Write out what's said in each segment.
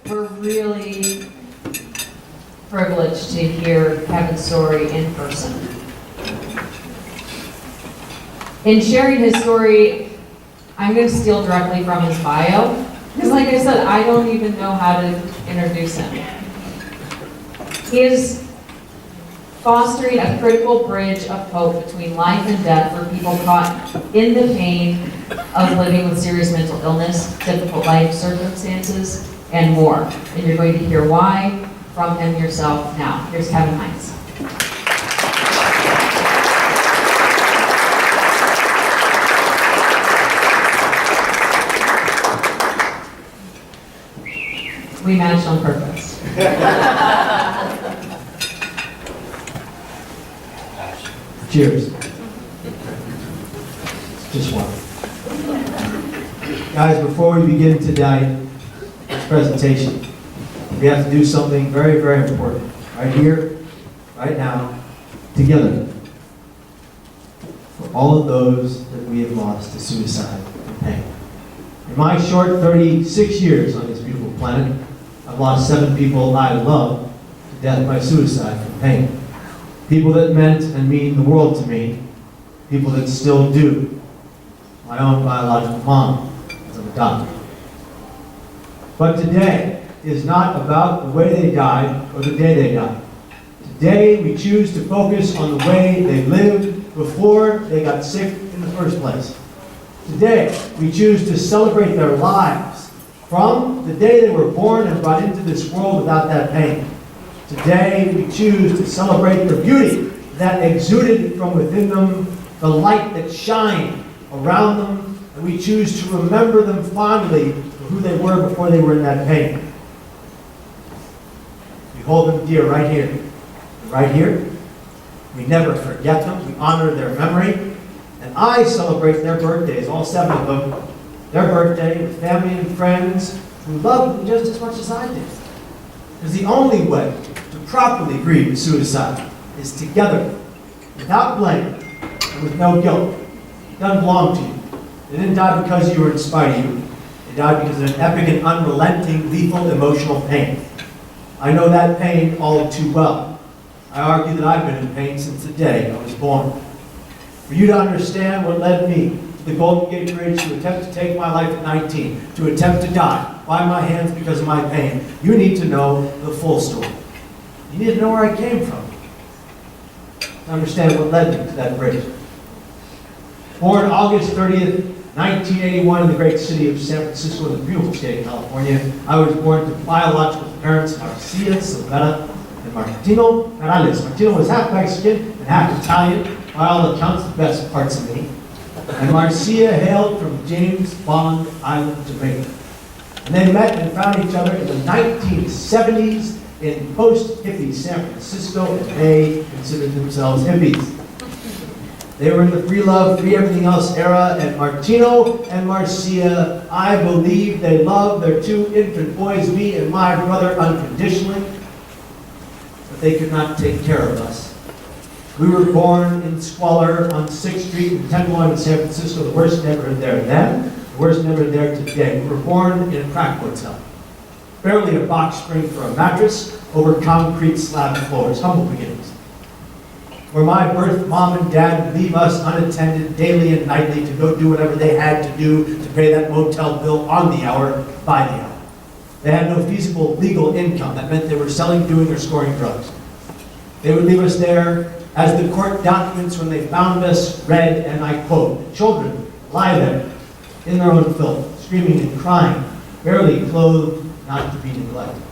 We're really privileged to hear Kevin's story in person. In sharing his story, I'm going to steal directly from his bio, because like I said, I don't even know how to introduce him. He is fostering a critical bridge of hope between life and death for people caught in the pain of living with serious mental illness, difficult life circumstances, and more. And you're going to hear why from him yourself now. Here's Kevin Hines. We matched on purpose. Cheers. Just one. Guys, before we begin tonight, this presentation, we have to do something very, very important. Right here, right now, together. For all of those that we have lost to suicide and pain. In my short 36 years on this beautiful planet, I've lost 7 people I love to death by suicide from pain. People that meant and mean the world to me. People that still do. My own biological mom, as I'm a doctor. But today is not about the way they died or the day they died. Today we choose to focus on the way they lived before they got sick in the first place. Today we choose to celebrate their lives from the day they were born and brought into this world without that pain. Today, we choose to celebrate the beauty that exuded from within them, the light that shined around them, and we choose to remember them fondly for who they were before they were in that pain. We hold them dear right here. Right here. We never forget them. We honor their memory. And I celebrate their birthdays, all 7 of them, their birthday with family and friends who loved them just as much as I did. Because the only way to properly grieve suicide is together, without blame, and with no guilt. It doesn't belong to you. They didn't die because you were in spite of you. They died because of an epic and unrelenting, lethal, emotional pain. I know that pain all too well. I argue that I've been in pain since the day I was born. For you to understand what led me to the Golden Gate Bridge to attempt to take my life at 19, to attempt to die by my hands because of my pain, you need to know the full story. You need to know where I came from, to understand what led me to that bridge. Born August 30th, 1981 in the great city of San Francisco in the beautiful state of California, I was born to biological parents Marcia, Silvetta, and Martino Morales. Martino was half Mexican and half Italian, by all accounts the best parts of me. And Marcia hailed from James Bond Island, Jamaica. And they met and found each other in the 1970s in post-hippie San Francisco, and they considered themselves hippies. They were in the free love, free everything else era, and Martino and Marcia, I believe they loved their 2 infant boys, me and my brother, unconditionally, but they could not take care of us. We were born in squalor on 6th Street in Tenderloin in San Francisco, the worst neighborhood there then, the worst neighborhood there today. We were born in a crack hotel. Barely a box spring for a mattress over concrete slab floors. Humble beginnings. Where my birth mom and dad would leave us unattended daily and nightly to go do whatever they had to do to pay that motel bill on the hour, by the hour. They had no feasible legal income. That meant they were selling, doing, or scoring drugs. They would leave us there as the court documents when they found us read, and I quote, children lie there in their own filth, screaming and crying, barely clothed, not to be neglected.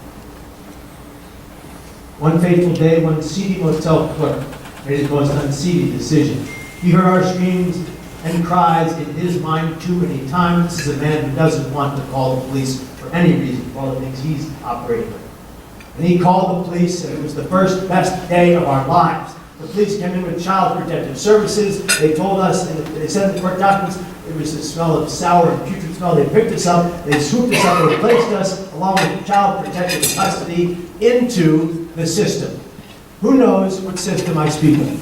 One fateful day, one seedy motel clerk made his most unseedy decision. He heard our screams and cries in his mind too many times. This is a man who doesn't want to call the police for any reason, for all the things he's operating with. And he called the police, and it was the first best day of our lives. The police came in with Child Protective Services. They told us, and they said in the court documents, it was the smell of sour and putrid smell. They picked us up, they swooped us up, and placed us, along with Child Protective Custody, into the system. Who knows what system I speak of?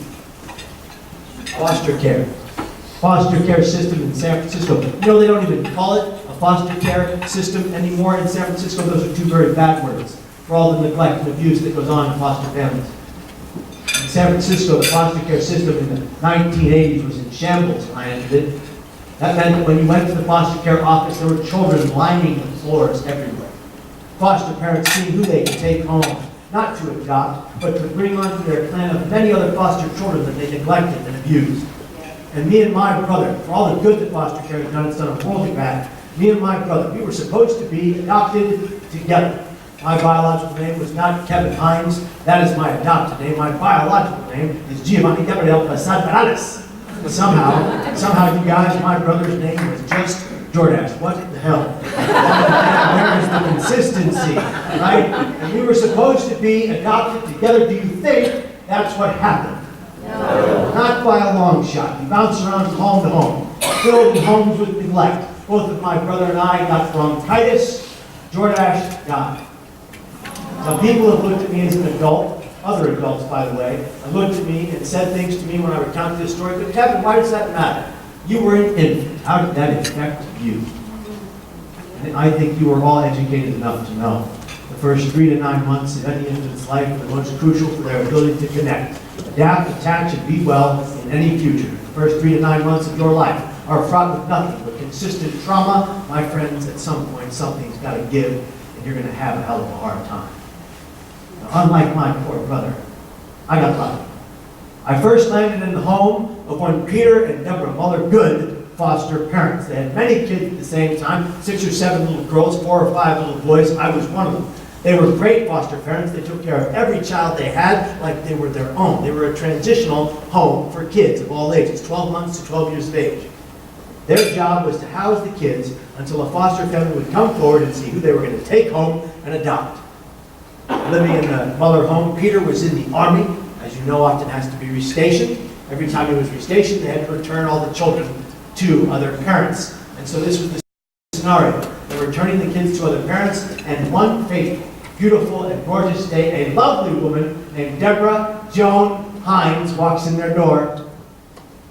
Foster care. Foster care system in San Francisco. You know, they don't even call it a foster care system anymore in San Francisco. Those are two very bad words for all the neglect and abuse that goes on in foster families. In San Francisco, the foster care system in the 1980s was in shambles when I entered it. That meant that when you went to the foster care office, there were children lining the floors everywhere. Foster parents seeing who they could take home, not to adopt, but to bring onto their clan of many other foster children that they neglected and abused. And me and my brother, for all the good that foster care has done, it's done a world of bad. Me and my brother, we were supposed to be adopted together. My biological name was not Kevin Hines. That is my adopted name. My biological name is Giovanni Gabriel Prasad Morales. Somehow, you guys, my brother's name was just Jordache. What the hell? Where is the consistency, right? And we were supposed to be adopted together. Do you think that's what happened? No. Not by a long shot. We bounced around from home to home, filled homes with neglect. Both of my brother and I got bronchitis. Jordache died. Now, people have looked at me as an adult, other adults, by the way, and looked at me and said things to me when I recounted this story. But Kevin, why does that matter? You were an infant. How did that affect you? And I think you were all educated enough to know the first 3 to 9 months of any infant's life are the most crucial for their ability to connect, adapt, attach, and be well in any future. The first 3 to 9 months of your life are fraught with nothing but consistent trauma. My friends, at some point, something's got to give, and you're going to have a hell of a hard time. Now, unlike my poor brother, I got lucky. I first landed in the home of one Peter and Deborah Muller Good foster parents. They had many kids at the same time, 6 or 7 little girls, 4 or 5 little boys. I was one of them. They were great foster parents. They took care of every child they had like they were their own. They were a transitional home for kids of all ages, 12 months to 12 years of age. Their job was to house the kids until a foster family would come forward and see who they were going to take home and adopt. Living in the Muller home, Peter was in the Army. As you know, often has to be restationed. Every time he was restationed, they had to return all the children to other parents. And so this was the scenario. They were returning the kids to other parents, and one fateful, beautiful, and gorgeous day, a lovely woman named Deborah Joan Hines walks in their door.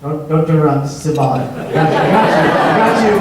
Don't turn around, this is symbolic. I got you.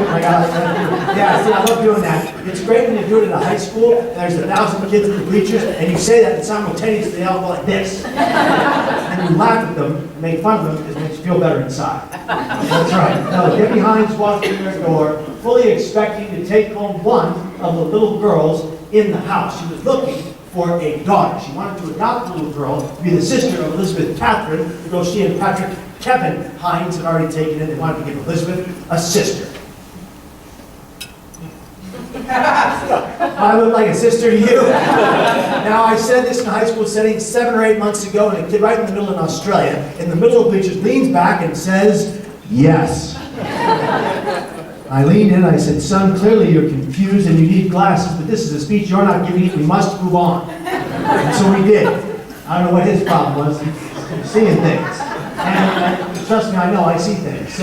Yeah, see, I love doing that. It's great when you do it in a high school, and there's 1,000 kids in the bleachers, and you say that, and simultaneously they all go like this. And you laugh at them, and make fun of them, because it makes you feel better inside. That's right. No, Debbie Hines walked in their door, fully expecting to take home one of the little girls in the house. She was looking for a daughter. She wanted to adopt a little girl to be the sister of Elizabeth Catherine, the girl she and Patrick Kevin Hines had already taken it. They wanted to give Elizabeth a sister. I look like a sister to you. Now, I said this in a high school setting 7 or 8 months ago, and a kid right in the middle in Australia, in the middle of bleachers, leans back and says, yes. I leaned in, I said, son, clearly you're confused and you need glasses, but this is a speech you're not giving it, we must move on. And so we did. I don't know what his problem was, he's seeing things. And trust me, I know, I see things.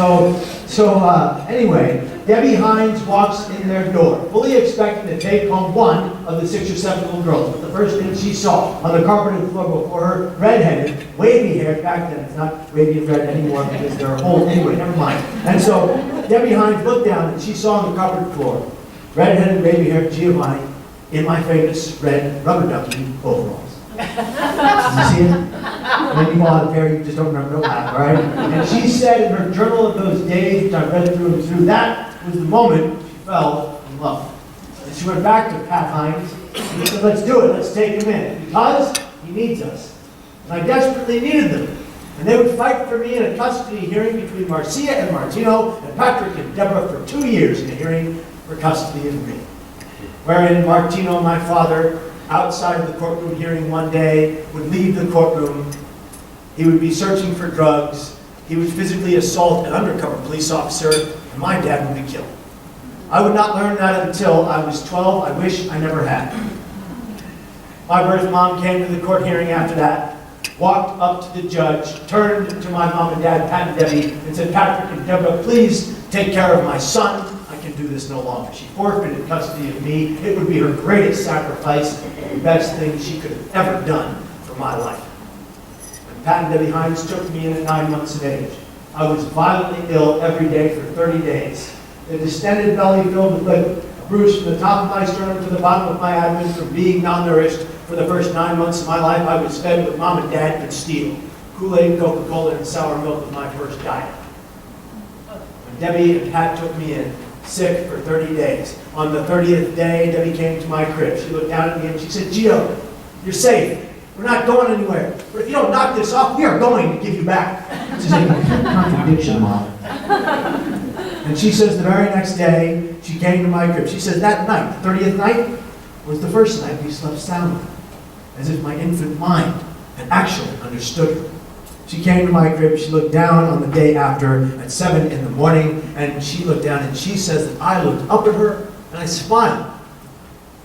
Anyway, Debbie Hines walks in their door, fully expecting to take home one of the 6 or 7 little girls. But the first thing she saw on the carpeted floor before her, redheaded, wavy-haired, back then it's not wavy and red anymore because they're old anyway, never mind. And so Debbie Hines looked down and she saw on the carpeted floor, redheaded, wavy-haired Giovanni in my famous red rubber ducky overalls. You see it? And then you go out of there, you just don't remember no laugh, all right? And she said in her journal of those days, which I read through and through, that was the moment she fell in love. And she went back to Pat Hines and she said, let's do it, let's take him in, because he needs us. And I desperately needed them. And they would fight for me in a custody hearing between Marcia and Martino and Patrick and Deborah for 2 years in a hearing for custody of me. Wherein Martino, my father, outside of the courtroom hearing one day, would leave the courtroom. He would be searching for drugs. He would physically assault an undercover police officer, and my dad would be killed. I would not learn that until I was 12. I wish I never had. My birth mom came to the court hearing after that, walked up to the judge, turned to my mom and dad, Pat and Debbie, and said, Patrick and Deborah, please take care of my son. I can do this no longer. She forfeited custody of me. It would be her greatest sacrifice, the best thing she could have ever done for my life. When Pat and Debbie Hines took me in at 9 months of age, I was violently ill every day for 30 days. a distended belly filled with liquid, a bruise from the top of my sternum to the bottom of my abdomen from being malnourished. For the first 9 months of my life, I was fed what Mom and Dad could steal. Kool-Aid, Coca-Cola, and sour milk was my first diet. When Debbie and Pat took me in, sick for 30 days. On the 30th day, Debbie came to my crib. She looked down at me and she said, "Gio, you're safe. We're not going anywhere. But if you don't knock this off, we are going to give you back." This is a contradiction, Mom. And she says the very next day, she came to my crib. She says that night, the 30th night, was the first night we slept soundly, as if my infant mind had actually understood her. She came to my crib, she looked down on the day after at 7 in the morning, and she looked down and she says that I looked up at her and I smiled.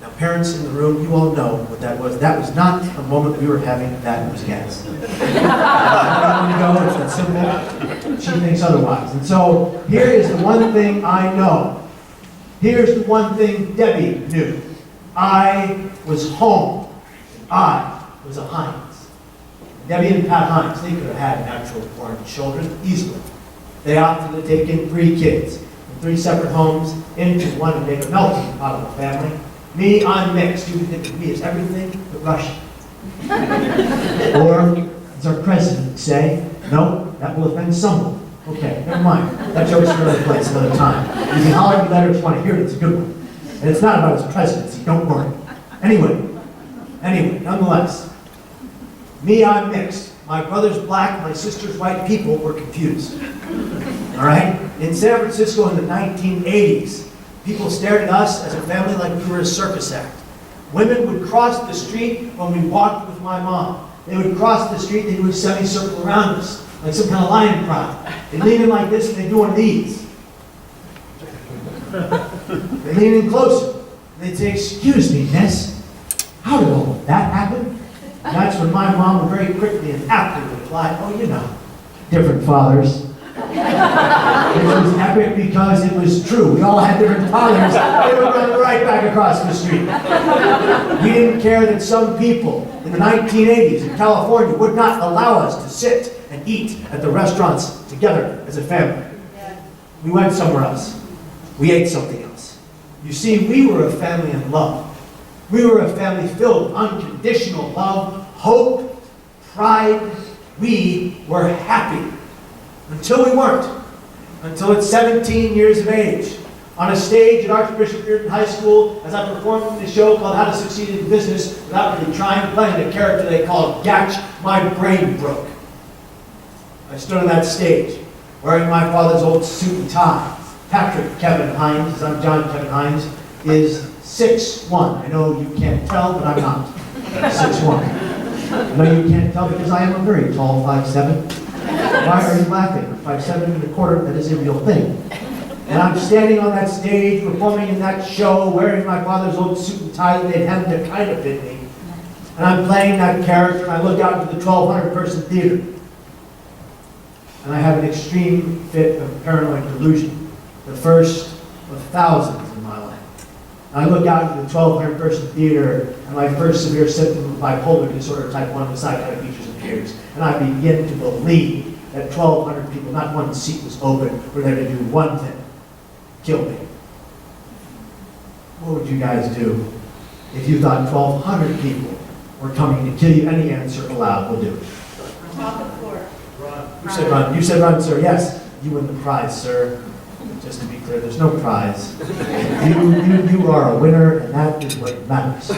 Now parents in the room, you all know what that was. That was not a moment we were having, that was gas. I don't want to go, it's that simple. She thinks otherwise. And so here is the one thing I know. Here's the one thing Debbie knew. I was home. I was a Hines. Debbie and Pat Hines, they could have had natural-born children easily. They opted to take in 3 kids from 3 separate homes into one and make a melting pot of a family. Me, I'm mixed. You can think of me as everything but Russian. Or, as our president would say, no, that will offend someone. Okay, never mind. That joke's for another place, another time. You can holler at me later if you want to hear it. It's a good one. And it's not about his presidency, don't worry. Anyway, nonetheless, me, I'm mixed. My brother's black, my sister's white. People were confused. All right? In San Francisco in the 1980s, people stared at us as a family like we were a circus act. Women would cross the street when we walked with my mom. They would cross the street, they do a semicircle around us, like some kind of lion pride. They'd lean in like this and they'd do one of these. They'd lean in closer. They'd say, "Excuse me, miss, how did all of that happen?" And that's when my mom would very quickly and aptly reply, "Oh, you know, different fathers." It was epic because it was true. We all had different fathers. They would run right back across the street. We didn't care that some people in the 1980s in California would not allow us to sit and eat at the restaurants together as a family. We went somewhere else. We ate something else. You see, we were a family in love. We were a family filled with unconditional love, hope, pride. We were happy. Until we weren't. Until at 17 years of age, on a stage at Archbishop Bearden High School, as I performed in a show called How to Succeed in Business without really trying, playing a character they called Gatch, my brain broke. I stood on that stage, wearing my father's old suit and tie. Patrick Kevin Hines, as I'm John Kevin Hines, is 6'1". I know you can't tell, but I'm not 6'1". I know you can't tell because I am a very tall 5'7". Why are you laughing? 5'7.25", that is a real thing. And I'm standing on that stage, performing in that show, wearing my father's old suit and tie that they'd had to kind of fit me. And I'm playing that character, and I look out into the 1,200-person theater. And I have an extreme fit of paranoid delusion, the first of thousands in my life. And I look out into the 1,200-person theater, and my first severe symptom of bipolar disorder type 1 with psychotic features appears. And I begin to believe that 1,200 people, not one seat was open, were there to do one thing: kill me. What would you guys do if you thought 1,200 people were coming to kill you? Any answer allowed will do. Top of the floor. Run. You said run. You said run, sir. Yes. You win the prize, sir. Just to be clear, there's no prize. You are a winner, and that is what matters.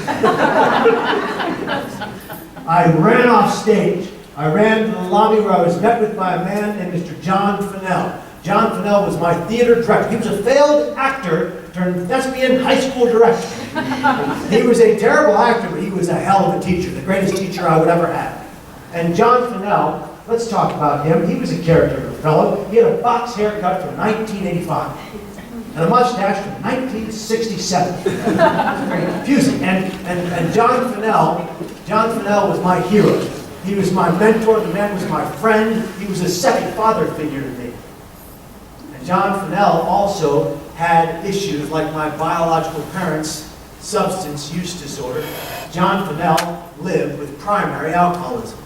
I ran off stage. I ran to the lobby where I was met with by a man named Mr. John Fennell. John Fennell was my theater director. He was a failed actor turned thespian high school director. He was a terrible actor, but he was a hell of a teacher, the greatest teacher I would ever have. And John Fennell, let's talk about him. He was a character of a fellow. He had a box haircut from 1985 and a mustache from 1967. Very confusing. And John Fennell was my hero. He was my mentor. The man was my friend. He was a second father figure to me. And John Fennell also had issues like my biological parents' substance use disorder. John Fennell lived with primary alcoholism.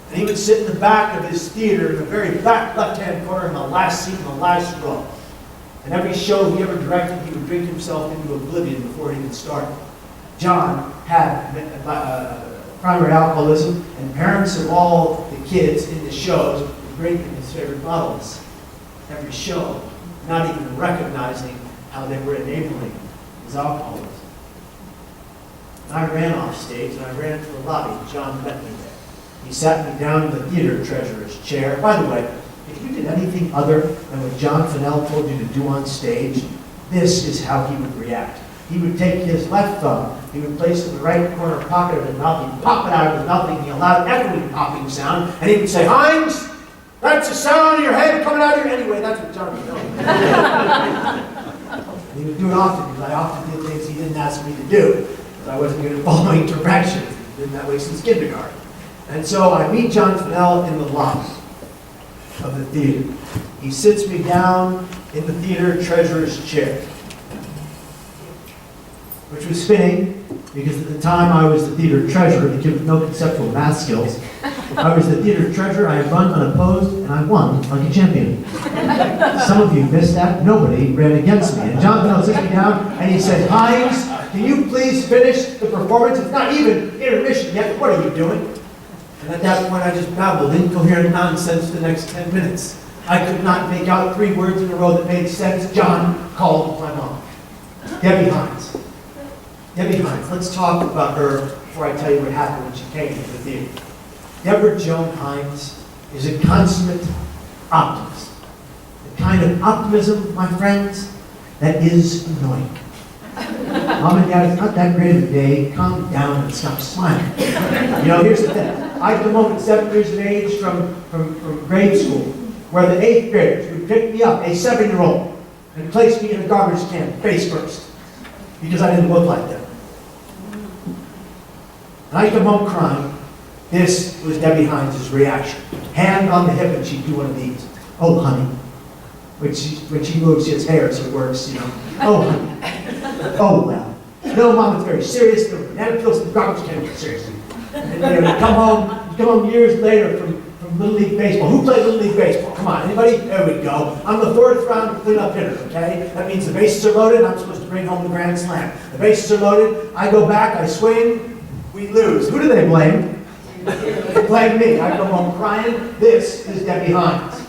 And he would sit in the back of his theater in the very back left-hand corner in the last seat in the last row. And every show he ever directed, he would drink himself into oblivion before it even started. John had primary alcoholism, and parents of all the kids in the shows would bring him his favorite bottles every show, not even recognizing how they were enabling his alcoholism. And I ran off stage, and I ran to the lobby. John met me there. He sat me down in the theater treasurer's chair. By the way, if you did anything other than what John Fennell told you to do on stage, this is how he would react. He would take his left thumb, he would place it in the right corner pocket of his mouth, he'd pop it out of his mouth, making a loud echoing popping sound, and he would say, "Hines, that's the sound in your head coming out of your..." Anyway, that's what John was doing. And he would do it often, because I often did things he didn't ask me to do, because I wasn't good at following directions. He's been that way since kindergarten. And so I meet John Fennell in the lobby of the theater. He sits me down in the theater treasurer's chair, which was fitting, because at the time I was the theater treasurer, the kid with no conceptual math skills. I was the theater treasurer, I had run unopposed, and I won like a champion. Some of you missed that. Nobody ran against me. And John Fennell sits me down, and he said, "Hines, can you please finish the performance? It's not even intermission yet. What are you doing?" And at that point, I just babbled incoherent nonsense the next 10 minutes. I could not make out 3 words in a row that made sense. John called my mom. Debbie Hines. Debbie Hines. Let's talk about her before I tell you what happened when she came to the theater. Deborah Joan Hines is a consummate optimist. The kind of optimism, my friends, that is annoying. Mom and Dad, it's not that great of a day. Calm down and stop smiling. You know, here's the thing. I come home at 7 years of age from grade school, where the 8th graders would pick me up, a 7-year-old, and place me in a garbage can, face first, because I didn't look like them. And I come home crying. This was Debbie Hines' reaction. Hand on the hip, and she'd do one of these. "Oh, honey." When she moves, she has hair, so it works, you know. "Oh, honey. Oh, well. No, Mom, it's very serious. The banana peels in the garbage can, seriously." And you know, you come home years later from Little League Baseball. Who played Little League Baseball? Come on, anybody? There we go. I'm the 4th round cleanup hitter, okay? That means the bases are loaded, I'm supposed to bring home the grand slam. The bases are loaded, I go back, I swing, we lose. Who do they blame? They blame me. I come home crying. This is Debbie Hines.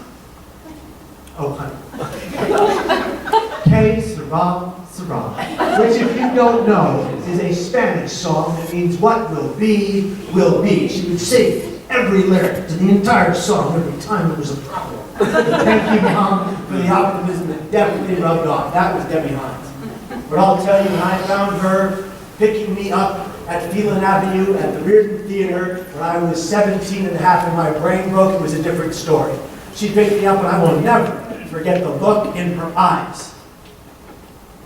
"Oh, honey." Que sera, sera. Which, if you don't know, is a Spanish song that means what will be, will be. She would sing every lyric to the entire song every time there was a problem. Thank you, Mom, for the optimism that definitely rubbed off. That was Debbie Hines. But I'll tell you, when I found her picking me up at Phelan Avenue at the Reardon Theater when I was 17 and a half and my brain broke, it was a different story. She picked me up, and I will never forget the look in her eyes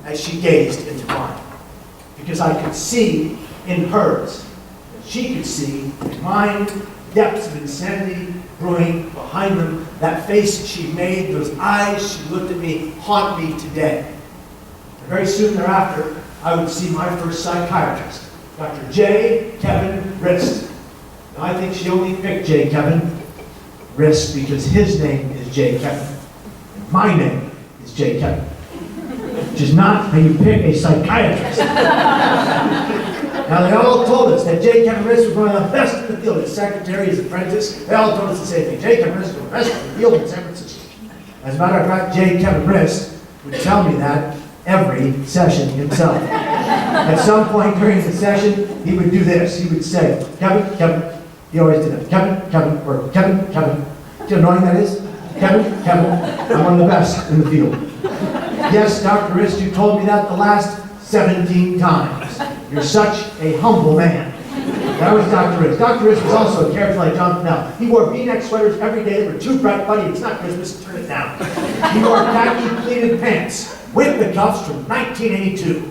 as she gazed into mine. Because I could see in hers, and she could see in mine, depths of insanity brewing behind them. That face she made, those eyes she looked at me, haunt me today. And very soon thereafter, I would see my first psychiatrist, Dr. J. Kevin Rist. Now, I think she only picked J. Kevin Rist because his name is J. Kevin. And my name is J. Kevin. Which is not how you pick a psychiatrist. Now, they all told us that J. Kevin Rist was one of the best in the field. His secretary, his apprentice, they all told us the same thing. J. Kevin Rist was the best in the field in San Francisco. As a matter of fact, J. Kevin Rist would tell me that every session himself. At some point during the session, he would do this. He would say, "Kevin, Kevin." He always did that. "Kevin, Kevin," or "Kevin, Kevin." Do you know how annoying that is? "Kevin, Kevin, I'm one of the best in the field." "Yes, Dr. Rist, you told me that the last 17 times. You're such a humble man." That was Dr. Rist. Dr. Rist was also a character like John Fennell. He wore V-neck sweaters every day that were too bright, buddy. It's not Christmas, turn it down. He wore khaki pleated pants with the cuffs from 1982.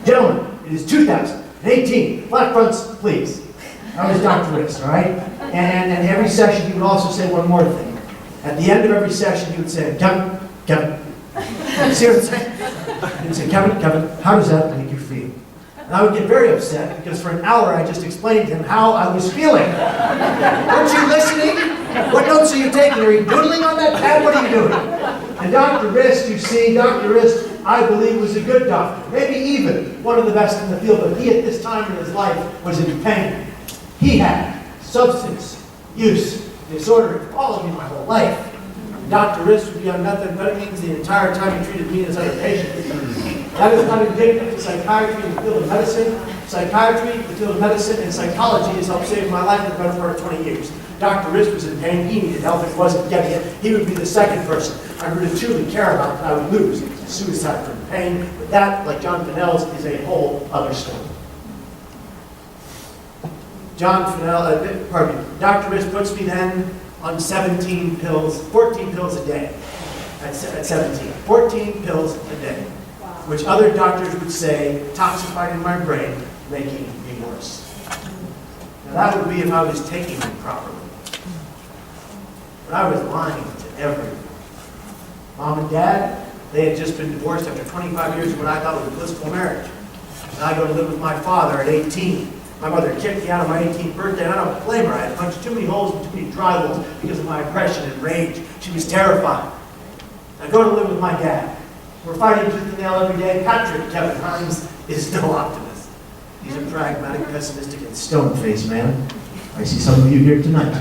Gentlemen, it is 2018. Flat fronts, please. That was Dr. Rist, all right? And every session, he would also say one more thing. At the end of every session, he would say, "Kevin, Kevin." See what I'm saying? He would say, "Kevin, Kevin, how does that make you feel?" And I would get very upset because for an hour I just explained to him how I was feeling. "Weren't you listening? What notes are you taking? Are you doodling on that pad? What are you doing?" And Dr. Rist, you see, Dr. Rist, I believe, was a good doctor. Maybe even one of the best in the field, but he at this time in his life was in pain. He had substance use disorder. It followed me my whole life. Dr. Rist would be on methamphetamines the entire time he treated me as other patients. That is not indicative to psychiatry in the field of medicine. Psychiatry, the field of medicine, and psychology has helped save my life for the better part of 20 years. Dr. Rist was in pain. He needed help and wasn't getting it. He would be the second person I really truly care about that I would lose to suicide from pain. But that, like John Fennell's, is a whole other story. Dr. Rist puts me then on 14 pills a day at 17. 14 pills a day, which other doctors would say toxifying my brain, making me worse. Now that would be if I was taking them properly. But I was lying to everyone. Mom and Dad, they had just been divorced after 25 years of what I thought was a blissful marriage. And I go to live with my father at 18. My mother kicked me out on my 18th birthday, and I don't blame her. I had punched too many holes and too many drywalls because of my aggression and rage. She was terrified. I go to live with my dad. We're fighting tooth and nail every day. Kevin Hines, is no optimist. He's a pragmatic, pessimistic, and stone-faced man. I see some of you here tonight.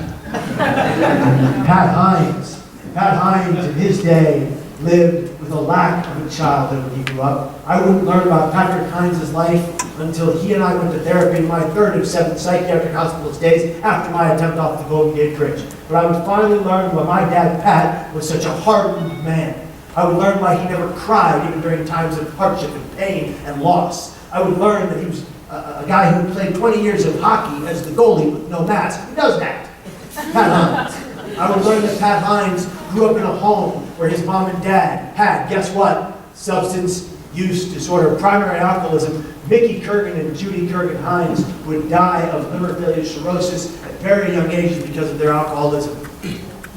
Pat Hines in his day lived with a lack of a childhood when he grew up. I wouldn't learn about Patrick Hines' life until he and I went to therapy in my third of 7 psychiatric hospital days after my attempt off the Golden Gate Bridge. But I would finally learn why my dad, Pat, was such a hardened man. I would learn why he never cried even during times of hardship and pain and loss. I would learn that he was a guy who played 20 years of hockey as the goalie with no mask. He doesn't act. Pat Hines. I would learn that Pat Hines grew up in a home where his mom and dad had, guess what? Substance use disorder, primary alcoholism. Mickey Kurgan and Judy Kurgan Hines would die of liver failure cirrhosis at very young ages because of their alcoholism.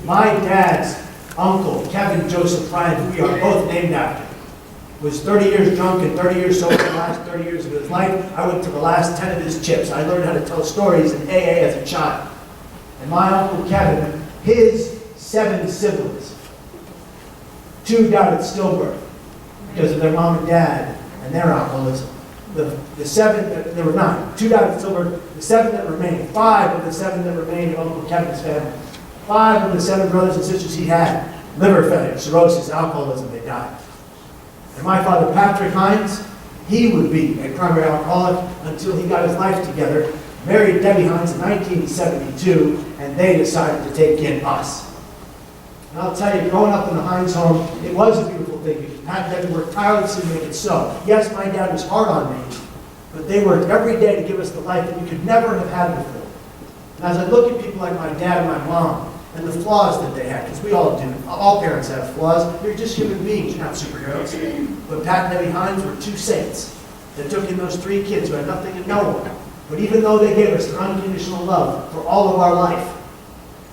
My dad's uncle, Kevin Joseph Ryan, who we are both named after, was 30 years drunk and 30 years sober the last 30 years of his life. I went to the last 10 of his chips. I learned how to tell stories in AA as a child. And my Uncle Kevin, his 7 siblings, 2 died at stillbirth because of their mom and dad and their alcoholism. The 7, there were 9. 2 died at stillbirth. The 7 that remained, 5 of the 7 that remained in Uncle Kevin's family, 5 of the 7 brothers and sisters he had, liver failure, cirrhosis, alcoholism, they died. And my father, Patrick Hines, he would be a primary alcoholic until he got his life together, married Debbie Hines in 1972, and they decided to take in us. And I'll tell you, growing up in the Hines home, it was a beautiful thing because Pat and Debbie worked tirelessly to make it so. Yes, my dad was hard on me, but they worked every day to give us the life that we could never have had before. And as I look at people like my dad and my mom, and the flaws that they had, because we all do. All parents have flaws. You're just human beings, you're not superheroes. But Pat and Debbie Hines were 2 saints that took in those 3 kids who had nothing and no one. But even though they gave us their unconditional love for all of our life,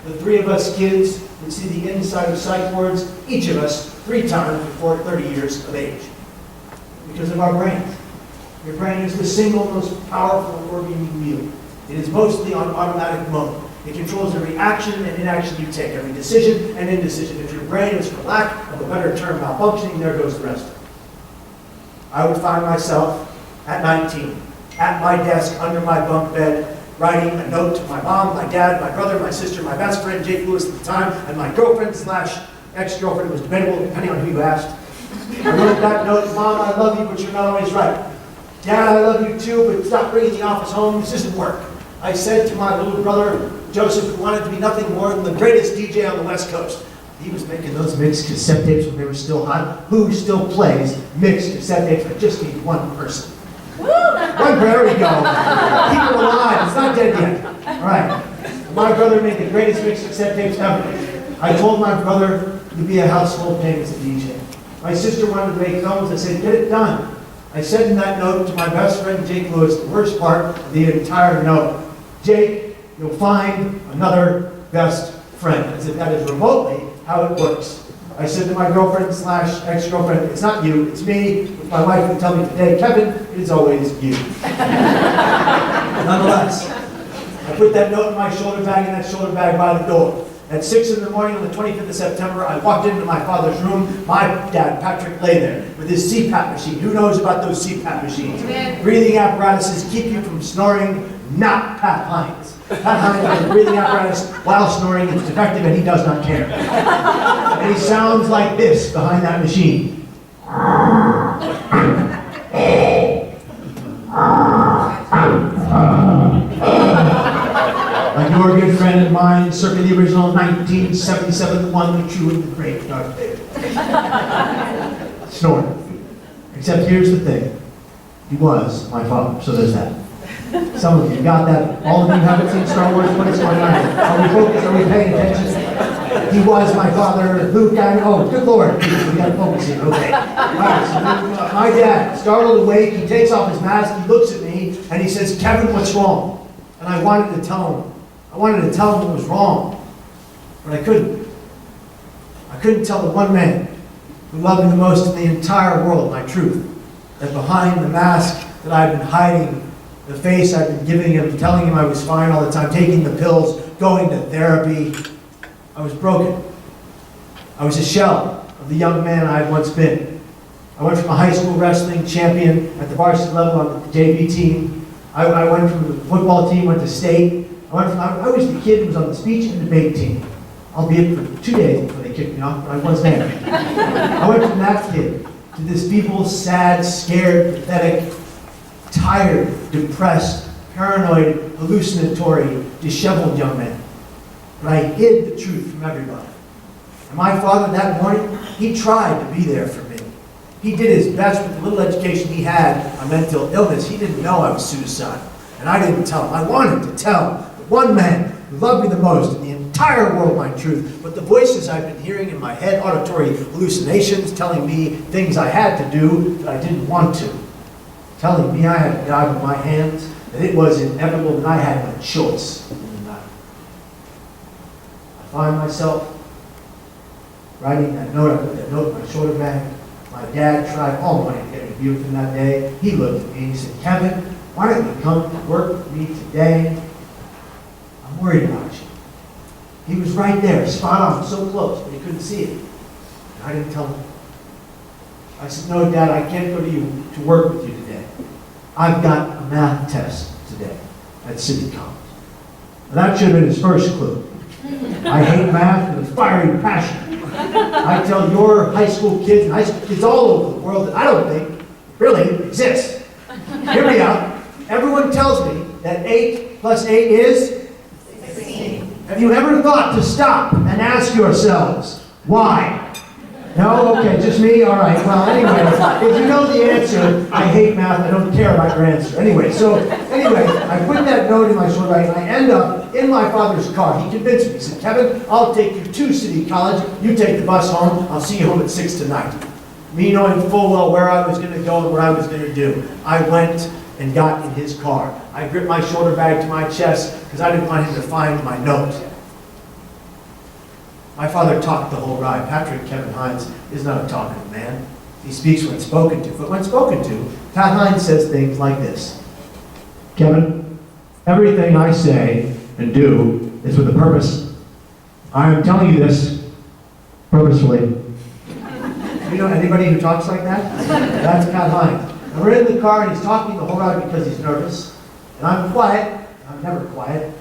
the 3 of us kids would see the inside of psych wards, each of us, 3 times before 30 years of age. Because of our brains. Your brain is the single most powerful organ you wield. It is mostly on automatic mode. It controls every action and inaction you take, every decision and indecision. If your brain is, for lack of a better term, malfunctioning, there goes the rest of it. I would find myself at 19, at my desk, under my bunk bed, writing a note to my mom, my dad, my brother, my sister, my best friend, Jake Lewis at the time, and my girlfriend / ex-girlfriend. It was debatable, depending on who you asked. I wrote that note, Mom, I love you, but you're not always right. Dad, I love you too, but stop bringing the office home. This isn't work. I said to my little brother, Joseph, who wanted to be nothing more than the greatest DJ on the West Coast. He was making those mixed cassette tapes when they were still hot. Who still plays mixed cassette tapes? I just need one person. There we go. Keep it alive. It's not dead yet. All right. My brother made the greatest mixed cassette tapes ever. I told my brother to be a household name as a DJ. My sister wanted to make films. I said, get it done. I said in that note to my best friend, Jake Lewis, the worst part of the entire note. Jake, you'll find another best friend, as if that is remotely how it works. I said to my girlfriend / ex-girlfriend, it's not you, it's me, which my wife would tell me today, Kevin, it is always you. Nonetheless, I put that note in my shoulder bag and that shoulder bag by the door. At 6 in the morning on the 25th of September, I walked into my father's room. My dad, Patrick, lay there with his CPAP machine. Who knows about those CPAP machines? Amen. Breathing apparatuses keep you from snoring, not Pat Hines. Pat Hines has a breathing apparatus while snoring. It's defective and he does not care. And he sounds like this behind that machine. Like your good friend of mine, circa the original 1977, the one, the true, and the great Darth Vader. Snoring. Except here's the thing. He was my father, so there's that. Some of you got that. All of you haven't seen Star Wars. What is going on? Are we focused? Are we paying attention? He was my father. Luke, oh, good Lord. We got to focus here. Okay. All right, so my dad, startled awake, he takes off his mask, he looks at me, and he says, Kevin, what's wrong? And I wanted to tell him. I wanted to tell him what was wrong, but I couldn't. I couldn't tell the one man who loved me the most in the entire world my truth, that behind the mask that I've been hiding, the face I've been giving him, telling him I was fine all the time, taking the pills, going to therapy, I was broken. I was a shell of the young man I had once been. I went from a high school wrestling champion at the varsity level on the JV team. I went from the football team, went to state. I was the kid who was on the speech and debate team, albeit for 2 days before they kicked me off, but I was there. I went from that kid to this feeble, sad, scared, pathetic, tired, depressed, paranoid, hallucinatory, disheveled young man. But I hid the truth from everybody. And my father that morning, he tried to be there for me. He did his best with the little education he had on mental illness. He didn't know I was suicidal. And I didn't tell him. I wanted to tell the one man who loved me the most in the entire world my truth. But the voices I've been hearing in my head, auditory hallucinations, telling me things I had to do that I didn't want to. Telling me I had to die with my hands, that it was inevitable, that I had no choice in the night. I find myself writing that note. I put that note in my shoulder bag. My dad tried all morning to get me to be with him that day. He looked at me and he said, Kevin, why don't you come to work with me today? I'm worried about you. He was right there, spot on, so close, but he couldn't see it. And I didn't tell him. I said, no, Dad, I can't go to work with you today. I've got a math test today at City College. And that should have been his first clue. I hate math with a fiery passion. I tell your high school kids and high school kids all over the world that I don't think really exist. Hear me out. Everyone tells me that 8 plus 8 is 16. Have you ever thought to stop and ask yourselves, why? No? Okay, just me? All right. Well, anyway, if you know the answer, I hate math, I don't care about your answer. Anyway, I put that note in my shoulder bag, and I end up in my father's car. He convinced me. He said, Kevin, I'll take you to City College. You take the bus home. I'll see you home at 6 tonight. Me knowing full well where I was going to go and what I was going to do. I went and got in his car. I gripped my shoulder bag to my chest because I didn't want him to find my note. My father talked the whole ride. Patrick Kevin Hines is not a talkative man. He speaks when spoken to. But when spoken to, Pat Hines says things like this. Kevin, everything I say and do is with a purpose. I am telling you this purposefully. You know anybody who talks like that? That's Pat Hines. And we're in the car and he's talking the whole ride because he's nervous. And I'm quiet. I'm never quiet.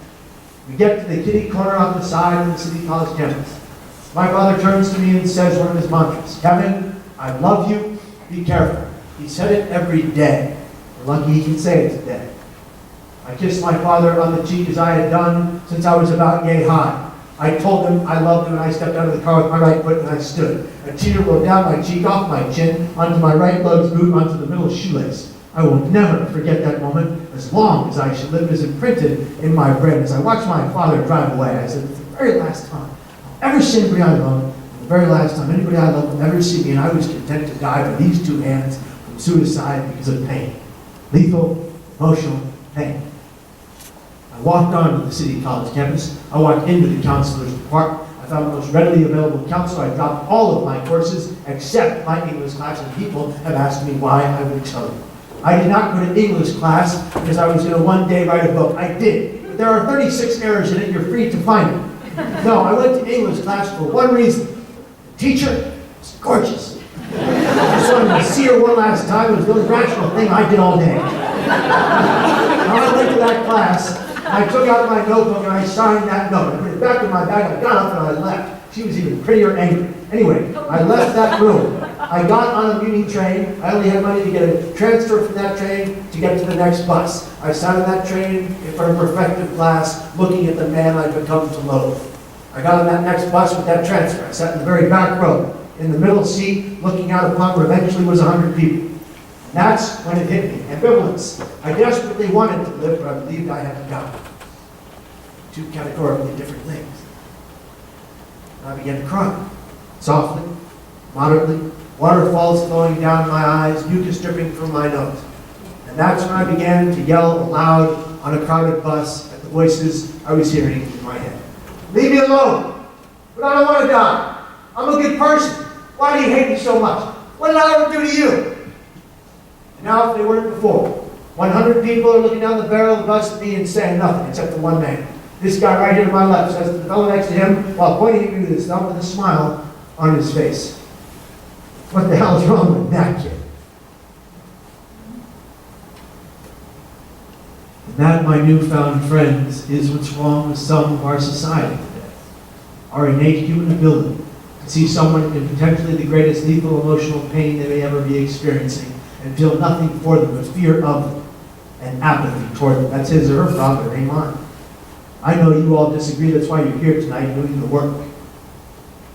We get to the kitty corner on the side of the City College campus. My father turns to me and says one of his mantras, Kevin, I love you, be careful. He said it every day. We're lucky he can say it today. I kissed my father on the cheek as I had done since I was about yay high. I told him I loved him and I stepped out of the car with my right foot and I stood. A tear rolled down my cheek, off my chin, onto my right lug's boot, onto the middle shoelace. I will never forget that moment as long as I shall live. It is imprinted in my brain. As I watched my father drive away, I said, it's the very last time I'll ever see anybody I love, and the very last time anybody I love will ever see me, and I was content to die by these two hands from suicide because of pain. Lethal, emotional pain. I walked onto the City College campus. I walked into the counselor's department. I found the most readily available counselor. I dropped all of my courses except my English class, and people have asked me why. I would tell you. I did not go to English class because I was going to one day write a book. I did. But there are 36 errors in it. You're free to find them. No, I went to English class for one reason. The teacher was gorgeous. I just wanted to see her one last time. It was the only rational thing I did all day. Now I went to that class, I took out my notebook and I signed that note. I put it back in my bag, I got up and I left. She was even prettier angry. Anyway, I left that room. I got on a Muni train. I only had money to get a transfer from that train to get to the next bus. I sat on that train in front of reflective glass, looking at the man I'd become to loathe. I got on that next bus with that transfer. I sat in the very back row, in the middle seat, looking out upon what eventually was 100 people. And that's when it hit me. Ambivalence. I desperately wanted to live, but I believed I had to die. Two categorically different things. And I began to cry. Softly, moderately, waterfalls flowing down my eyes, mucus dripping from my nose. And that's when I began to yell aloud on a crowded bus at the voices I was hearing in my head. Leave me alone! But I don't want to die. I'm a good person. Why do you hate me so much? What did I ever do to you? And now if they weren't before, 100 people are looking down the barrel of the bus at me and saying nothing except for one man. This guy right here to my left says to the fellow next to him while pointing at me with his thumb with a smile on his face. What the hell is wrong with that kid? And that, my newfound friends, is what's wrong with some of our society today. Our innate human ability to see someone in potentially the greatest lethal emotional pain they may ever be experiencing and feel nothing for them but fear of them and apathy toward them. That's his or her problem, it ain't mine. I know you all disagree, that's why you're here tonight doing the work.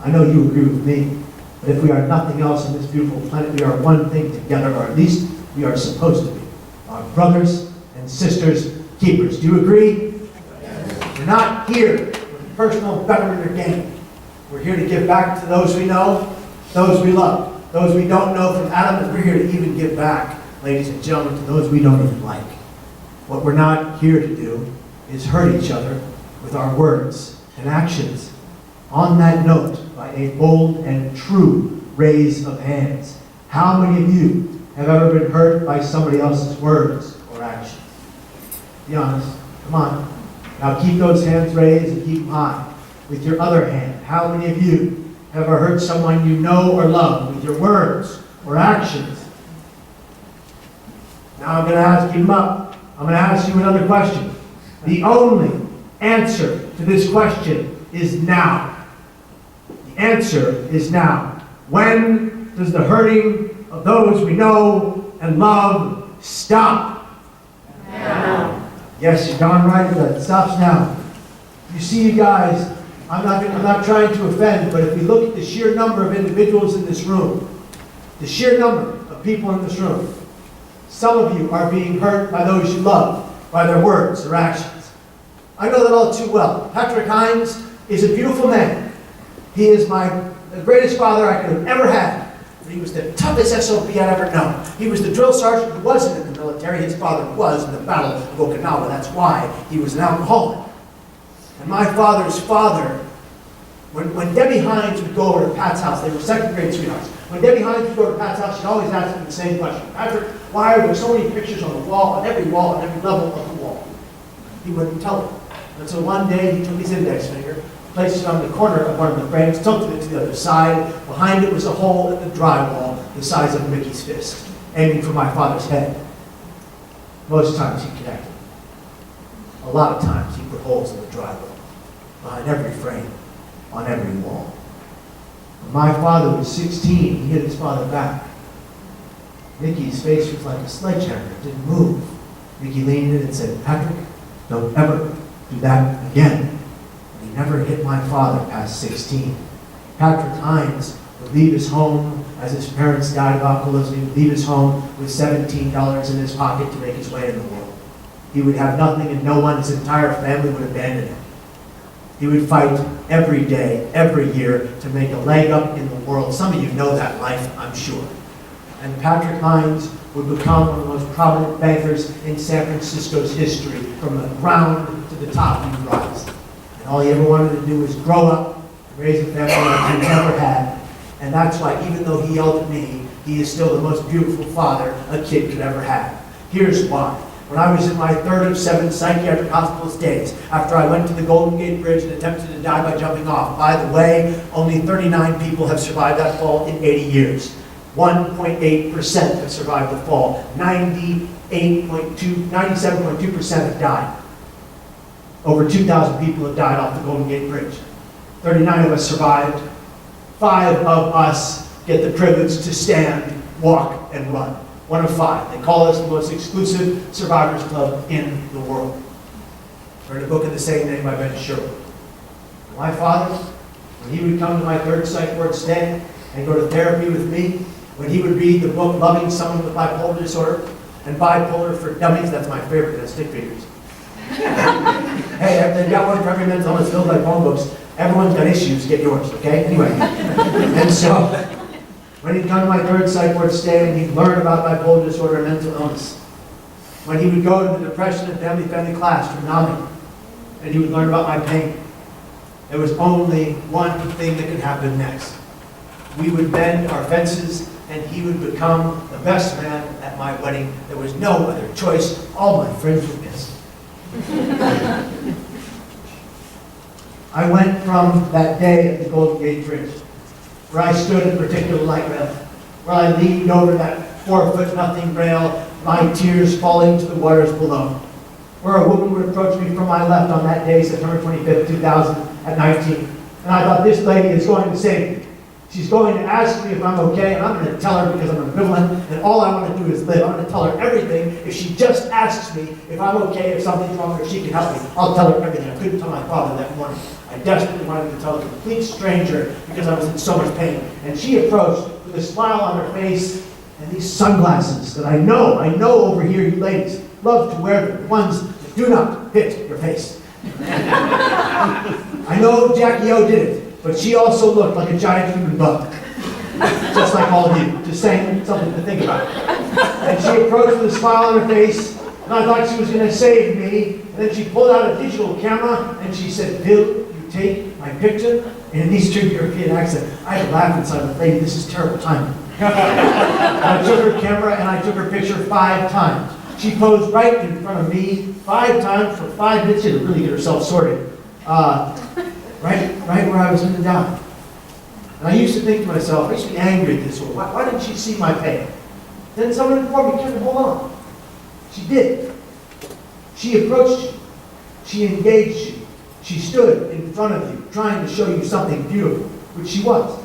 I know you agree with me, but if we are nothing else on this beautiful planet, we are one thing together, or at least we are supposed to be. Our brothers and sisters keepers. Do you agree? Yes. We're not here for personal betterment or gain. We're here to give back to those we know, those we love, those we don't know from Adam, and we're here to even give back, ladies and gentlemen, to those we don't even like. What we're not here to do is hurt each other with our words and actions. On that note, by a bold and true raise of hands, how many of you have ever been hurt by somebody else's words or actions? Be honest. Come on. Now keep those hands raised and keep them high. With your other hand, how many of you have ever hurt someone you know or love with your words or actions? Now I'm going to ask you up. I'm going to ask you another question. The only answer to this question is now. The answer is now. When does the hurting of those we know and love stop? Now. Yes, you're darn right, it stops now. You see, you guys, I'm not trying to offend, but if we look at the sheer number of individuals in this room, the sheer number of people in this room, some of you are being hurt by those you love, by their words or actions. I know that all too well. Patrick Hines is a beautiful man. He is the greatest father I could have ever had. But he was the toughest SOB I'd ever known. He was the drill sergeant who wasn't in the military. His father was in the Battle of Okinawa. That's why he was an alcoholic. And my father's father, when Debbie Hines would go over to Pat's house, they were second grade sweethearts. When Debbie Hines would go to Pat's house, she'd always ask him the same question. Patrick, why are there so many pictures on the wall, on every level of the wall? He wouldn't tell her. Until one day he took his index finger, placed it on the corner of one of the frames, tilted it to the other side. Behind it was a hole in the drywall the size of Mickey's fist, aiming for my father's head. Most times he connected. A lot of times he put holes in the drywall, behind every frame, on every wall. When my father was 16, he hit his father back. Mickey's face was like a sledgehammer. It didn't move. Mickey leaned in and said, Patrick, don't ever do that again. And he never hit my father past 16. Patrick Hines would leave his home as his parents died of alcoholism. He would leave his home with $17 in his pocket to make his way in the world. He would have nothing and no one. His entire family would abandon him. He would fight every day, every year to make a leg up in the world. Some of you know that life, I'm sure. And Patrick Hines would become one of the most prominent bankers in San Francisco's history. From the ground to the top, he would rise. And all he ever wanted to do was grow up, raise a family like he never had. And that's why, even though he yelled at me, he is still the most beautiful father a kid could ever have. Here's why. when I was in my third of 7 psychiatric hospital stays, after I went to the Golden Gate Bridge and attempted to die by jumping off. By the way, only 39 people have survived that fall in 80 years. 1.8% have survived the fall. 97.2% have died. Over 2,000 people have died off the Golden Gate Bridge. 39 of us survived. 5 of us get the privilege to stand, walk, and run. 1 of 5. They call us the most exclusive survivors club in the world. I read a book of the same name by Ben Sherwood. My father, when he would come to my third psych ward stay and go to therapy with me, when he would read the book Loving Someone with Bipolar Disorder and Bipolar for Dummies, that's my favorite, that's stick figures. Hey, they've got one for every mental illness filled like phone books. Everyone's got issues, get yours, okay? Anyway, and so, when he'd come to my third psych ward stay and he'd learn about bipolar disorder and mental illness, when he would go to the depression and family class from NAMI, and he would learn about my pain, there was only one thing that could happen next. We would bend our fences and he would become the best man at my wedding. There was no other choice. All my friends would miss. I went from that day at the Golden Gate Bridge, where I stood at a particular light rail, where I leaned over that 4-foot-nothing rail, my tears falling to the waters below, where a woman would approach me from my left on that day, September 25th, 2000, at 19. And I thought, this lady is going to save me. She's going to ask me if I'm okay, and I'm going to tell her because I'm ambivalent, and all I want to do is live. I'm going to tell her everything. If she just asks me if I'm okay, if something's wrong, or if she can help me, I'll tell her everything. I couldn't tell my father that morning. I desperately wanted to tell a complete stranger because I was in so much pain. And she approached with a smile on her face and these sunglasses that I know over here you ladies love to wear them, the ones that do not fit your face. I know Jackie O did it. But she also looked like a giant human bug, just like all of you, just saying something to think about. And she approached with a smile on her face, and I thought she was going to save me. And then she pulled out a digital camera, and she said, "Bill, you take my picture?" And in Eastern European accent, I had laughed inside, but lady, this is terrible timing. I took her camera, and I took her picture 5 times. She posed right in front of me 5 times for 5 minutes. She had to really get herself sorted. Right where I was going to die. And I used to think to myself, I used to be angry at this woman. Why didn't she see my pain? Then someone informed me, Kevin, hold on. She did. She approached you. She engaged you. She stood in front of you, trying to show you something beautiful, which she was.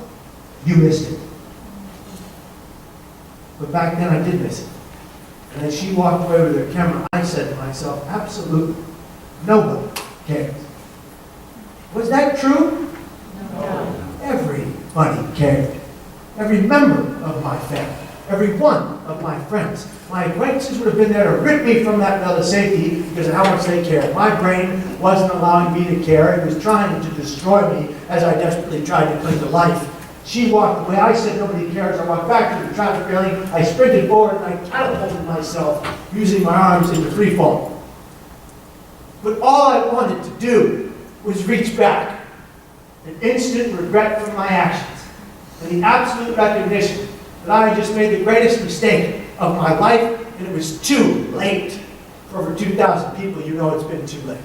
You missed it. But back then I did miss it. And as she walked away with her camera, I said to myself, absolutely, nobody cares. Was that true? No. Everybody cared. Every member of my family, every one of my friends, my acquaintances would have been there to rip me from that belt of safety because of how much they cared. My brain wasn't allowing me to care. It was trying to destroy me as I desperately tried to cling to life. She walked away. I said nobody cares. I walked back to the traffic railing. I sprinted forward and I catapulted myself using my arms into free fall. But all I wanted to do was reach back. An instant regret for my actions, and the absolute recognition that I had just made the greatest mistake of my life, and it was too late. For over 2,000 people, you know it's been too late.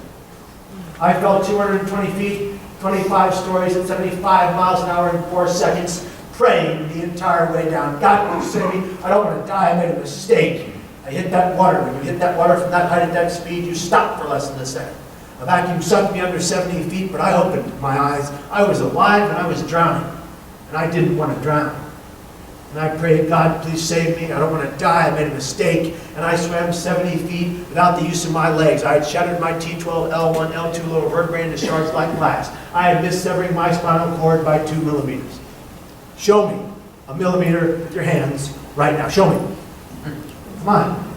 I fell 220 feet, 25 stories at 75 miles an hour in 4 seconds, praying the entire way down. God, please save me. I don't want to die. I made a mistake. I hit that water. When you hit that water from that height at that speed, you stop for less than a second. A vacuum sucked me under 70 feet, but I opened my eyes. I was alive and I was drowning. And I didn't want to drown. And I prayed, God, please save me. I don't want to die. I made a mistake. And I swam 70 feet without the use of my legs. I had shattered my T12, L1, L2 lower vertebrae into shards like glass. I had missed severing my spinal cord by 2 millimeters. Show me a millimeter with your hands right now. Show me. Come on.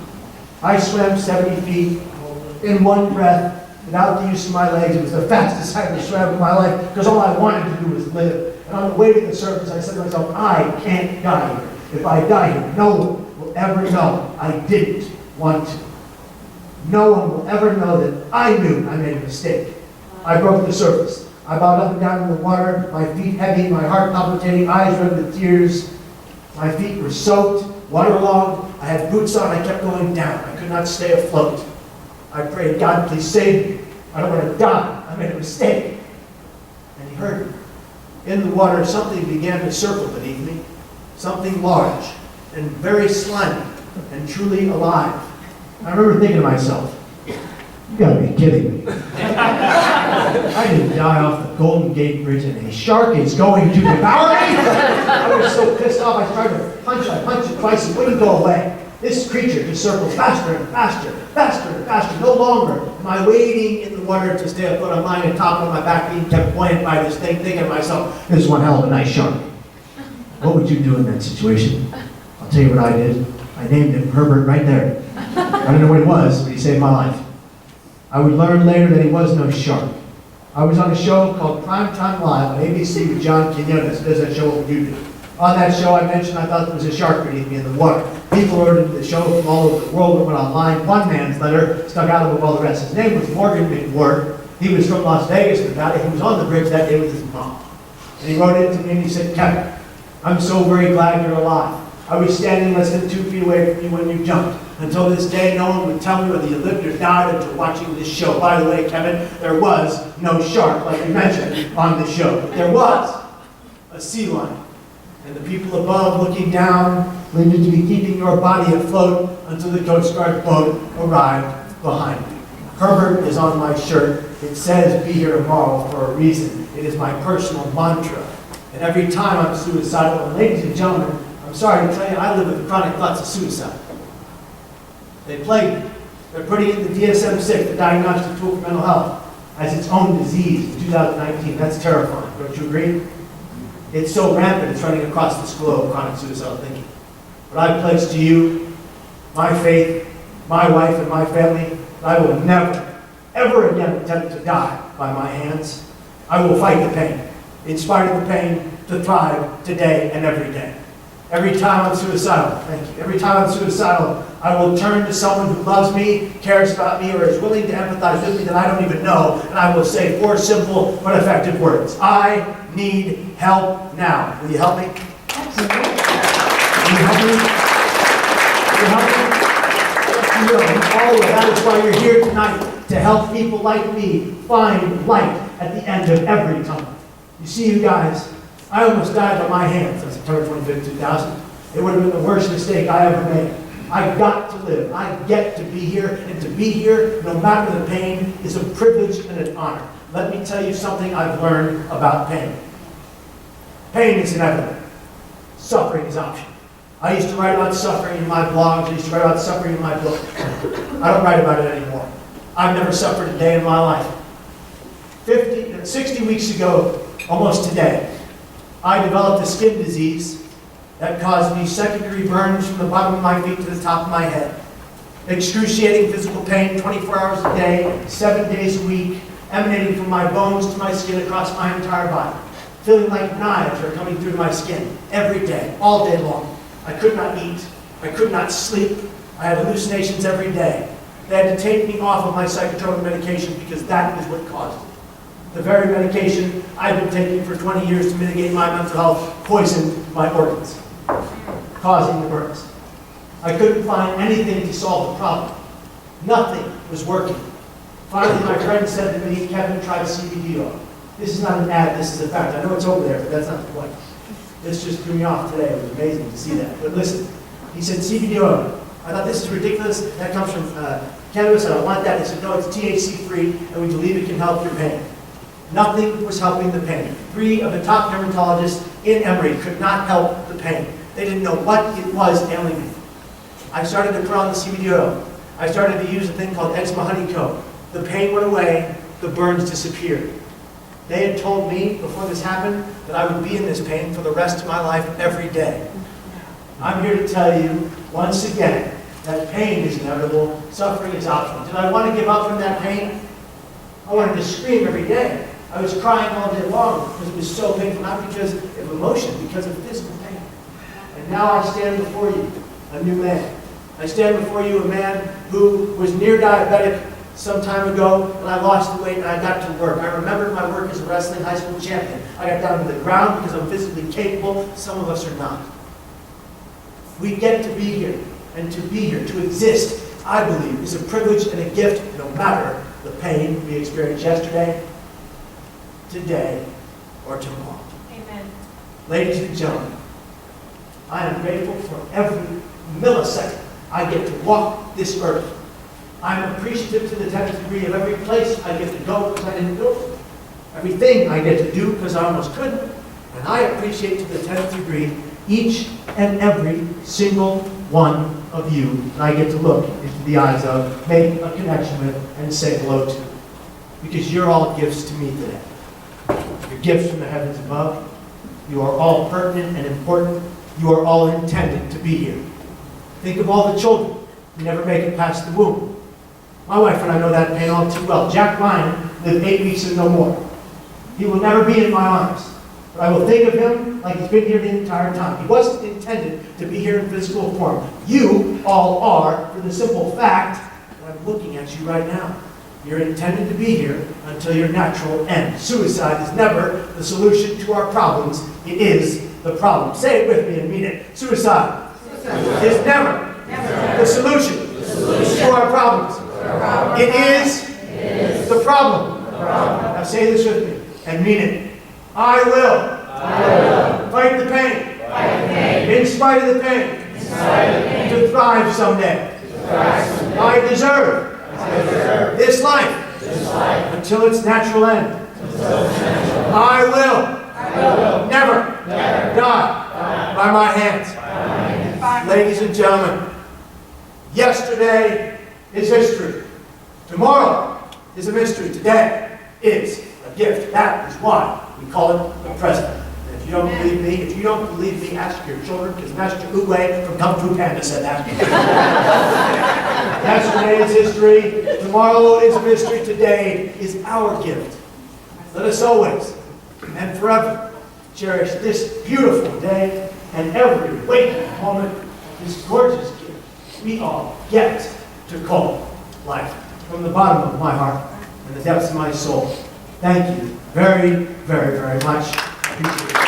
I swam 70 feet in one breath without the use of my legs. It was the fastest I ever swam in my life because all I wanted to do was live. And on the way to the surface, I said to myself, I can't die here. If I die here, no one will ever know I didn't want to. No one will ever know that I knew I made a mistake. I broke the surface. I bowed up and down in the water, my feet heavy, my heart palpitating, eyes red with tears. My feet were soaked, waterlogged, I had boots on, I kept going down. I could not stay afloat. I prayed, God, please save me. I don't want to die. I made a mistake. And he heard me. In the water, something began to circle beneath me. Something large and very slimy and truly alive. I remember thinking to myself, you gotta be kidding me. I didn't die off the Golden Gate Bridge and a shark is going to devour me? I was so pissed off, I tried to punch. I punched it twice, it wouldn't go away. This creature just circled faster and faster, faster and faster. No longer am I wading in the water to stay afloat. I'm lying atop on my back, being kept buoyant by this thing, thinking to myself, this is one hell of a nice shark. What would you do in that situation? I'll tell you what I did. I named him Herbert right there. I don't know what he was, but he saved my life. I would learn later that he was no shark. I was on a show called Primetime Live on ABC with John Quinones. Does that show what you do? On that show, I mentioned I thought there was a shark beneath me in the water. People ordered the show from all over the world. It went online. One man's letter stuck out above all the rest. His name was Morgan McWhirter. He was from Las Vegas, Nevada. He was on the bridge that day with his mom. And he wrote in to me and he said, Kevin, I'm so very glad you're alive. I was standing less than 2 feet away from you when you jumped. Until this day, no one would tell me whether you lived or died until watching this show. By the way, Kevin, there was no shark, like you mentioned, on the show. But there was a sea lion. And the people above looking down needed to be keeping your body afloat until the Coast Guard boat arrived behind you. Herbert is on my shirt. It says, be here tomorrow for a reason. It is my personal mantra. And every time I'm suicidal, and ladies and gentlemen, I'm sorry to tell you, I live with chronic thoughts of suicide. They plague me. They're putting in the DSM-6, the Diagnostic Tool for Mental Health, as its own disease in 2019. That's terrifying. Don't you agree? It's so rampant, it's running across this globe, chronic suicidal thinking. But I pledge to you, my faith, my wife, and my family, that I will never, ever again attempt to die by my hands. I will fight the pain, in spite of the pain, to thrive today and every day. Every time I'm suicidal, thank you. Every time I'm suicidal, I will turn to someone who loves me, cares about me, or is willing to empathize with me that I don't even know, and I will say 4 simple but effective words. I need help now. Will you help me? Absolutely. Will you help me? Will you help me? Yes, you will. All of that is why you're here tonight, to help people like me find light at the end of every tunnel. You see, you guys, I almost died by my hands on September 25th, 2000. It would have been the worst mistake I ever made. I got to live. I get to be here, and to be here, no matter the pain, is a privilege and an honor. Let me tell you something I've learned about pain. Pain is inevitable. Suffering is optional. I used to write about suffering in my blogs. I used to write about suffering in my book. I don't write about it anymore. I've never suffered a day in my life. 60 weeks ago, almost today, I developed a skin disease that caused me second-degree burns from the bottom of my feet to the top of my head. Excruciating physical pain 24 hours a day, 7 days a week, emanating from my bones to my skin across my entire body. Feeling like knives are coming through my skin every day, all day long. I could not eat. I could not sleep. I had hallucinations every day. They had to take me off of my psychotropic medication because that is what caused it. The very medication I've been taking for 20 years to mitigate my mental health poisoned my organs, causing the burns. I couldn't find anything to solve the problem. Nothing was working. Finally, my friend said to me, Kevin, try CBD oil. This is not an ad, this is a fact. I know it's over there, but that's not the point. This just threw me off today. It was amazing to see that. But listen, he said, CBD oil. I thought, this is ridiculous. That comes from cannabis. I don't want that. He said, no, it's THC-free, and we believe it can help your pain. Nothing was helping the pain. 3 of the top dermatologists in Emory could not help the pain. They didn't know what it was ailing me. I started to put on the CBD oil. I started to use a thing called eczema honeycomb. The pain went away, the burns disappeared. They had told me before this happened that I would be in this pain for the rest of my life every day. I'm here to tell you, once again, that pain is inevitable, suffering is optional. Did I want to give up from that pain? I wanted to scream every day. I was crying all day long because it was so painful, not because of emotion, because of physical pain. And now I stand before you, a new man. I stand before you, a man who was near diabetic some time ago, and I lost the weight and I got to work. I remembered my work as a wrestling high school champion. I got down to the ground because I'm physically capable. Some of us are not. We get to be here. And to be here, to exist, I believe, is a privilege and a gift, no matter the pain we experienced yesterday, today, or tomorrow. Amen. Ladies and gentlemen, I am grateful for every millisecond I get to walk this earth. I'm appreciative to the 10th degree of every place I get to go because I didn't go. Everything I get to do because I almost couldn't. And I appreciate to the 10th degree each and every single one of you that I get to look into the eyes of, make a connection with, and say hello to. Because you're all gifts to me today. You're gifts from the heavens above. You are all pertinent and important. You are all intended to be here. Think of all the children who never make it past the womb. My wife and I know that pain all too well. Jack Ryan lived 8 weeks and no more. He will never be in my arms. But I will think of him like he's been here the entire time. He wasn't intended to be here in physical form. You all are, for the simple fact that I'm looking at you right now. You're intended to be here until your natural end. Suicide is never the solution to our problems. It is the problem. Say it with me and mean it. Suicide is never the solution to our problems. It is the problem. Now say this with me and mean it. I will fight the pain, in spite of the pain, to thrive someday. I deserve this life until its natural end. I will never die by my hands. Ladies and gentlemen, yesterday is history. Tomorrow is a mystery. Today is a gift. That is why we call it the present. And if you don't believe me, ask your children, because Master Uwe from Kung Fu Panda said that. Yesterday is history. Tomorrow is a mystery. Today is our gift. Let us always and forever cherish this beautiful day and every waking moment of this gorgeous gift we all get to call life. From the bottom of my heart and the depths of my soul, thank you very, very, very much. I appreciate it.